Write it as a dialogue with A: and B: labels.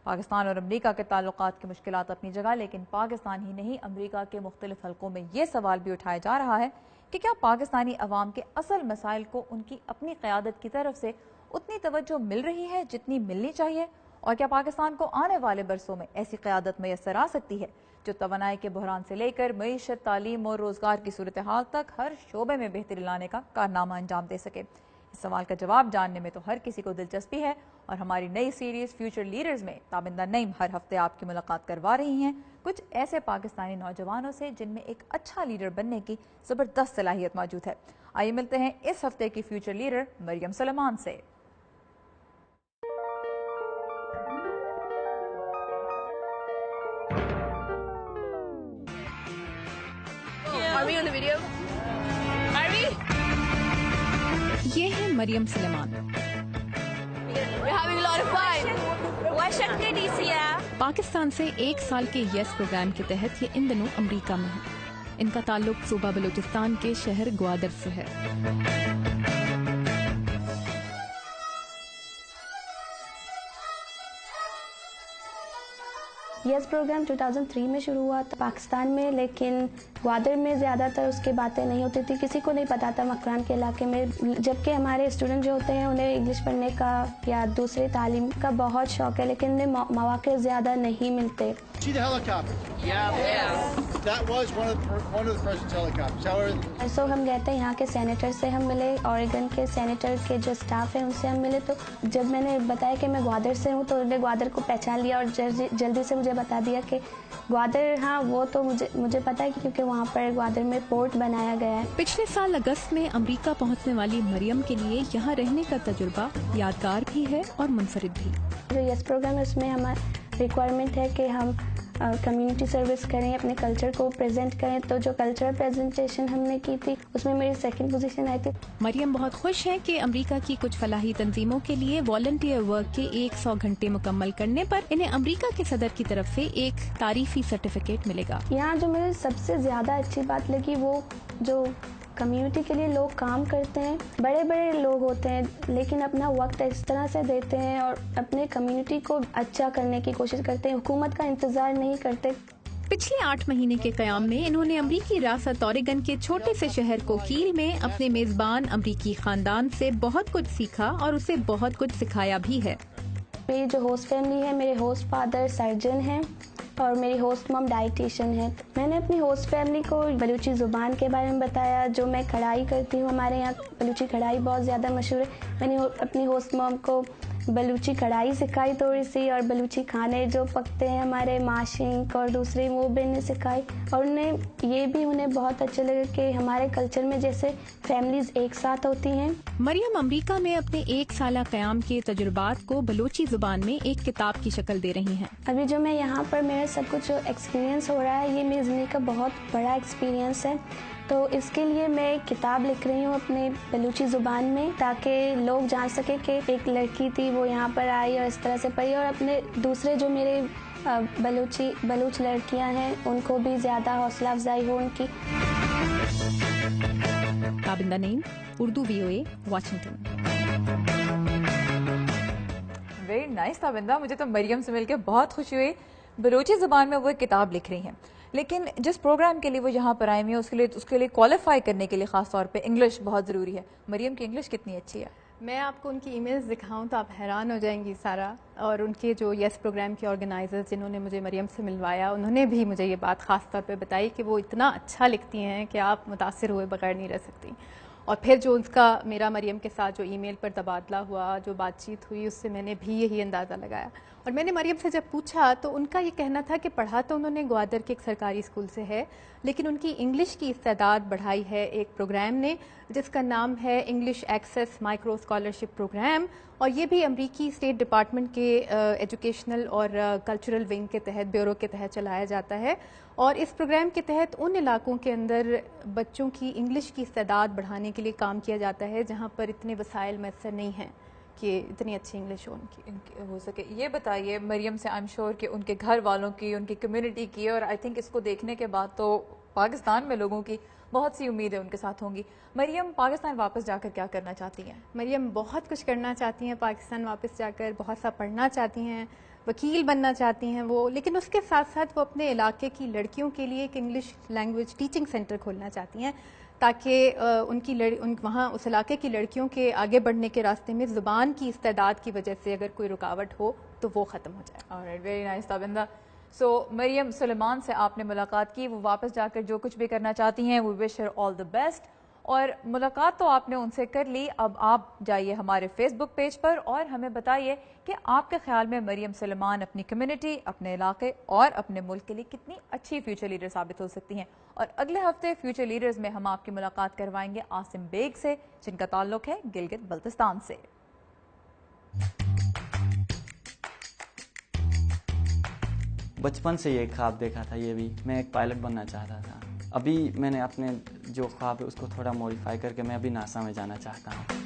A: پاکستان اور امریکہ کے تعلقات کی مشکلات اپنی جگہ، لیکن پاکستان ہی نہیں امریکہ کے مختلف حلقوں میں یہ سوال بھی اٹھایا جا رہا ہے کہ کیا پاکستانی عوام کے اصل مسائل کو ان کی اپنی قیادت کی طرف سے اتنی توجہ مل رہی ہے جتنی ملنی چاہیے، اور کیا پاکستان کو آنے والے برسوں میں ایسی قیادت میسر آ سکتی ہے جو توانائی کے بحران سے لے کر معیشت، تعلیم اور روزگار کی صورتحال تک ہر شعبے میں بہتری لانے کا کارنامہ انجام دے سکے؟ اس سوال کا جواب جاننے میں تو ہر کسی کو دلچسپی ہے، اور ہماری نئی سیریز فیوچر لیڈرز میں تابندہ نعیم ہر ہفتے آپ کی ملاقات کروا رہی ہیں کچھ ایسے پاکستانی نوجوانوں سے جن میں ایک اچھا لیڈر بننے کی زبردست صلاحیت موجود ہے۔ آئیے ملتے ہیں اس ہفتے کی فیوچر لیڈر مریم سلیمان سے۔
B: یہ ہے مریم سلیمان، پاکستان سے 1 سال کے یس پروگرام کے تحت یہ ان دنوں امریکہ میں ہے۔ ان کا تعلق صوبہ بلوچستان کے شہر گوادر سے ہے۔
C: یس پروگرام 2003 میں شروع ہوا تھا پاکستان میں، لیکن گوادر میں زیادہ تر اس کی باتیں نہیں ہوتی تھی، کسی کو نہیں پتا تھا مکران کے علاقے میں، جبکہ ہمارے اسٹوڈنٹ جو ہوتے ہیں انہیں انگلش پڑھنے کا یا دوسری تعلیم کا بہت شوق ہے، لیکن انہیں مواقع زیادہ نہیں ملتے۔ سو ہم گئے تھے یہاں کے سینیٹر سے ہم ملے، اوریگن کے سینیٹر کے جو اسٹاف ہیں ان سے ہم ملے، تو جب میں نے بتایا کہ میں گوادر سے ہوں تو انہوں نے گوادر کو پہچان لیا اور جلدی سے مجھے بتا دیا کہ گوادر، ہاں وہ تو مجھے پتا ہے کیونکہ وہاں پر گوادر میں پورٹ بنایا گیا ہے۔
B: پچھلے سال اگست میں امریکہ پہنچنے والی مریم کے لیے یہاں رہنے کا تجربہ یادگار بھی ہے اور منفرد بھی۔
C: جو یس پروگرام ہے اس میں ہماری ریکوائرمنٹ ہے کہ ہم کمیونٹی سروس کریں، اپنے کلچر کو پریزنٹ کریں، تو جو کلچرل پریزنٹیشن ہم نے کی تھی اس میں میری 2nd پوزیشن آئی تھی۔
B: مریم بہت خوش ہیں کہ امریکہ کی کچھ فلاحی تنظیموں کے لیے والنٹیئر ورک کے 100 گھنٹے مکمل کرنے پر انہیں امریکہ کے صدر کی طرف سے ایک تعریفی سرٹیفکیٹ ملے گا۔
C: یہاں جو مجھے سب سے زیادہ اچھی بات لگی وہ جو کمیونٹی کے لیے لوگ کام کرتے ہیں، بڑے بڑے لوگ ہوتے ہیں لیکن اپنا وقت اس طرح سے دیتے ہیں اور اپنے کمیونٹی کو اچھا کرنے کی کوشش کرتے ہیں، حکومت کا انتظار نہیں کرتے۔
B: پچھلے 8 مہینے کے قیام میں انہوں نے امریکی ریاست اوریگن کے چھوٹے سے شہر کوکیل میں اپنے میزبان امریکی خاندان سے بہت کچھ سیکھا اور اسے بہت کچھ سکھایا بھی ہے۔
C: میری جو ہوسٹ فیملی ہے، میرے ہوسٹ فادر سرجن ہیں اور میری ہوسٹ مم ڈائٹیشین ہے۔ میں نے اپنی ہوسٹ فیملی کو بلوچی زبان کے بارے میں بتایا، جو میں کڑھائی کرتی ہوں، ہمارے یہاں بلوچی کڑھائی بہت زیادہ مشہور ہے۔ میں نے اپنی ہوسٹ مم کو بلوچی کڑھائی سکھائی تھوڑی سی، اور بلوچی کھانے جو پکتے ہیں ہمارے ماشنک اور دوسری وہ بھی انہیں سکھائی، اور انہیں بہت اچھا لگا کہ ہمارے کلچر میں جیسے فیملیز ایک ساتھ ہوتی ہیں۔
B: مریم امریکہ میں اپنے 1 سالہ قیام کے تجربات کو بلوچی زبان میں ایک کتاب کی شکل دے رہی ہیں۔
C: ابھی جو میں یہاں پر میرا سب کچھ جو ایکسپیرینس ہو رہا ہے یہ میری زندگی کا بہت بڑا ایکسپیرینس ہے، تو اس کے لیے میں ایک کتاب لکھ رہی ہوں اپنے بلوچی زبان میں، تاکہ لوگ جان سکیں کہ ایک لڑکی تھی وہ یہاں پر آئی اور اس طرح سے پڑھی، اور اپنے دوسرے جو میرے بلوچ لڑکیاں ہیں ان کو بھی زیادہ حوصلہ افزائی ہو ان کی۔
B: Tabinda Naeem, Urdu VOA، Washington.
A: Very nice Tabinda, مجھے تو مریم سے مل کے بہت خوشی ہوئی۔ بلوچی زبان میں وہ ایک کتاب لکھ رہی ہیں، لیکن جس پروگرام کے لیے وہ یہاں پر آئی ہوئی ہیں اس کے لیے کوالیفائی کرنے کے لیے خاص طور پہ انگلش بہت ضروری ہے۔ مریم کی انگلش کتنی اچھی ہے؟
D: میں آپ کو ان کی ای میلز دکھاؤں تو آپ حیران ہو جائیں گی سارا، اور ان کے جو یس پروگرام کے آرگنائزرز جنہوں نے مجھے مریم سے ملوایا انہوں نے بھی مجھے یہ بات خاص طور پہ بتائی کہ وہ اتنا اچھا لکھتی ہیں کہ آپ متاثر ہوئے بغیر نہیں رہ سکتی۔ اور پھر جو اس کا میرا مریم کے ساتھ جو ای میل پر تبادلہ ہوا، جو بات چیت ہوئی، اس سے میں نے بھی یہی اندازہ لگایا۔ اور میں نے مریم سے جب پوچھا تو ان کا یہ کہنا تھا کہ پڑھا تو انہوں نے گوادر کے ایک سرکاری اسکول سے ہے، لیکن ان کی انگلش کی استعداد بڑھائی ہے ایک پروگرام نے جس کا نام ہے English access micro scholarship programme, اور یہ بھی امریکی اسٹیٹ ڈپارٹمنٹ کے ایجوکیشنل اور کلچرل ونگ کے تحت، بیورو کے تحت چلایا جاتا ہے، اور اس پروگرام کے تحت ان علاقوں کے اندر بچوں کی انگلش کی استعداد بڑھانے کے لیے کام کیا جاتا ہے جہاں پر اتنے وسائل میسر نہیں ہیں کہ اتنی اچھی انگلش
A: ہو سکے۔ یہ بتائیے مریم سے، آئی ایم شیور کہ ان کے گھر والوں کی، ان کی کمیونٹی کی، اور آئی تھنک اس کو دیکھنے کے بعد تو پاکستان میں لوگوں کی بہت سی امیدیں ان کے ساتھ ہوں گی۔ مریم پاکستان واپس جا کر کیا کرنا چاہتی ہیں؟
D: مریم بہت کچھ کرنا چاہتی ہیں، پاکستان واپس جا کر بہت سا پڑھنا چاہتی ہیں، وکیل بننا چاہتی ہیں وہ، لیکن اس کے ساتھ ساتھ وہ اپنے علاقے کی لڑکیوں کے لیے ایک انگلش لینگویج ٹیچنگ سینٹر کھولنا چاہتی ہیں تاکہ وہاں اس علاقے کی لڑکیوں کے آگے بڑھنے کے راستے میں زبان کی استعداد کی وجہ سے اگر کوئی رکاوٹ ہو تو وہ ختم ہو جائے.
A: Alright, very nice تابندہ. سو مریم سلیمان سے آپ نے ملاقات کی، وہ واپس جا کر جو کچھ بھی کرنا چاہتی ہیں، we wish her all the best. اور ملاقات تو آپ نے ان سے کر لی، اب آپ جائیے ہمارے فیس بک پیج پر اور ہمیں بتائیے کہ آپ کے خیال میں مریم سلیمان اپنی کمیونٹی، اپنے علاقے اور اپنے ملک کے لیے کتنی اچھی فیوچر لیڈر ثابت ہو سکتی ہیں. اور اگلے ہفتے فیوچر لیڈرز میں ہم آپ کی ملاقات کروائیں گے عاصم بیگ سے، جن کا تعلق ہے گلگت بلتستان سے.
E: بچپن سے یہ خواب دیکھا تھا، یہ بھی میں ایک پائلٹ بننا چاہتا تھا. ابھی میں نے اپنے جو خواب ہے اس کو تھوڑا موڈیفائی کر کے میں ابھی ناسا میں جانا چاہتا ہوں.